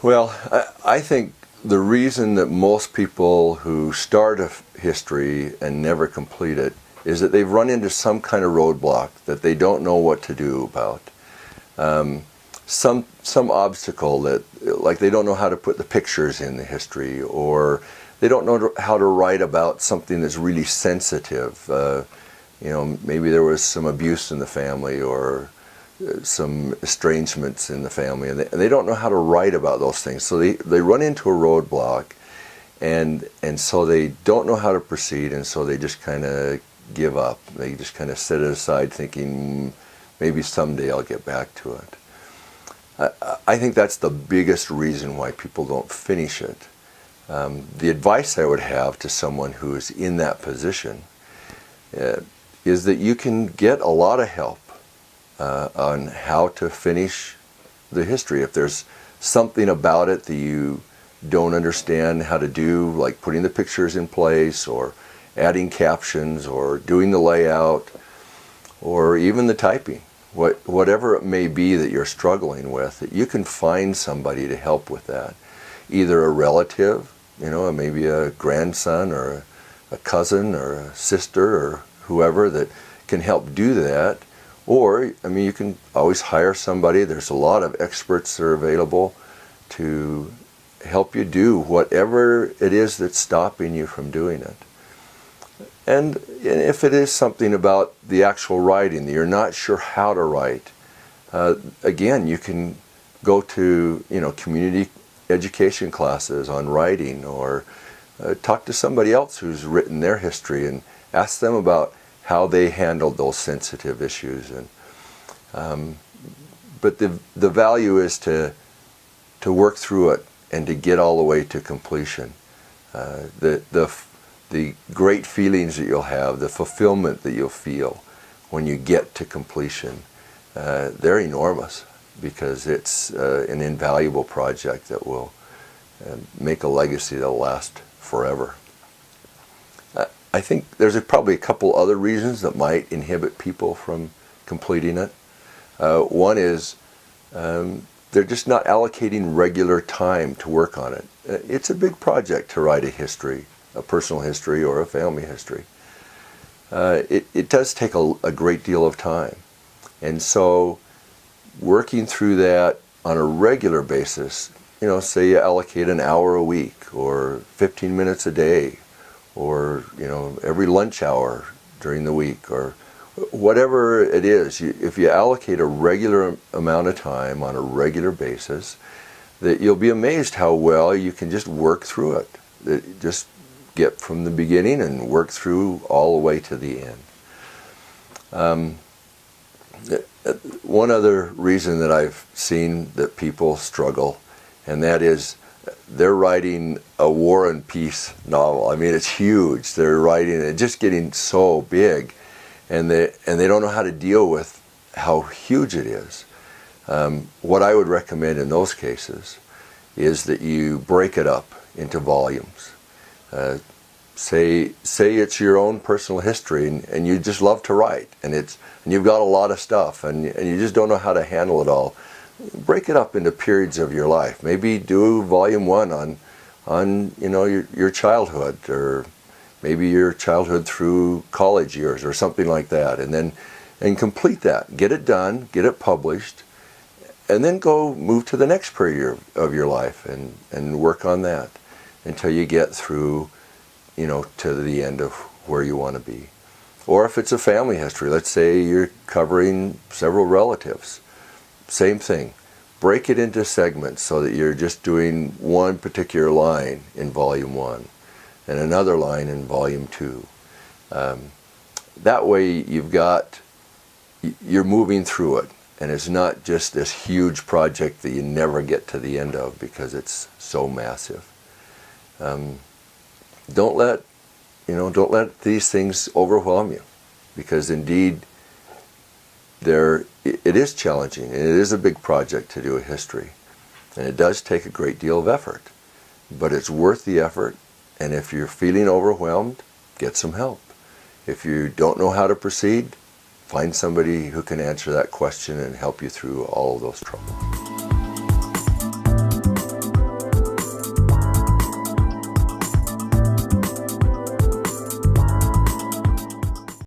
Well, I think the reason that most people who start a history and never complete it is that they've run into some kind of roadblock that they don't know what to do about. Some obstacle that, like, they don't know how to put the pictures in the history, or they don't know how to write about something that's really sensitive. Maybe there was some abuse in the family, or some estrangements in the family, and they don't know how to write about those things. So they run into a roadblock, and so they don't know how to proceed, and so they just kind of give up. They just kind of set it aside, thinking maybe someday I'll get back to it. I think that's the biggest reason why people don't finish it. The advice I would have to someone who is in that position is that you can get a lot of help on how to finish the history. If there's something about it that you don't understand how to do, like putting the pictures in place, or adding captions, or doing the layout, or even the typing, whatever it may be that you're struggling with, that you can find somebody to help with that. Either a relative, maybe a grandson, or a cousin, or a sister, or whoever that can help do that. Or, you can always hire somebody. There's a lot of experts that are available to help you do whatever it is that's stopping you from doing it. And if it is something about the actual writing that you're not sure how to write, again, you can go to community education classes on writing, or talk to somebody else who's written their history and ask them about how they handled those sensitive issues. But the value is to work through it and to get all the way to completion. The great feelings that you'll have, the fulfillment that you'll feel when you get to completion, they're enormous, because it's an invaluable project that will make a legacy that'll last forever. I think there's probably a couple other reasons that might inhibit people from completing it. One is they're just not allocating regular time to work on it. It's a big project to write a history, a personal history or a family history. It does take a great deal of time. And so working through that on a regular basis, say you allocate an hour a week, or 15 minutes a day, or every lunch hour during the week, or whatever it is, if you allocate a regular amount of time on a regular basis, that you'll be amazed how well you can just work through it. Just get from the beginning and work through all the way to the end. One other reason that I've seen that people struggle, and that is they're writing a war and peace novel. It's huge. They're writing it, just getting so big, and they don't know how to deal with how huge it is. What I would recommend in those cases is that you break it up into volumes. Say it's your own personal history, and you just love to write, and you've got a lot of stuff, and you just don't know how to handle it all. Break it up into periods of your life. Maybe do volume 1 on your childhood, or maybe your childhood through college years, or something like that, and complete that. Get it done, get it published, and then go move to the next period of your life and work on that until you get through to the end of where you want to be. Or if it's a family history, let's say you're covering several relatives, same thing. Break it into segments so that you're just doing one particular line in volume 1 and another line in volume 2. That way you're moving through it, and it's not just this huge project that you never get to the end of because it's so massive. Don't let these things overwhelm you, because indeed it is challenging, and it is a big project to do a history, and it does take a great deal of effort, but it's worth the effort. And if you're feeling overwhelmed, get some help. If you don't know how to proceed, find somebody who can answer that question and help you through all of those troubles.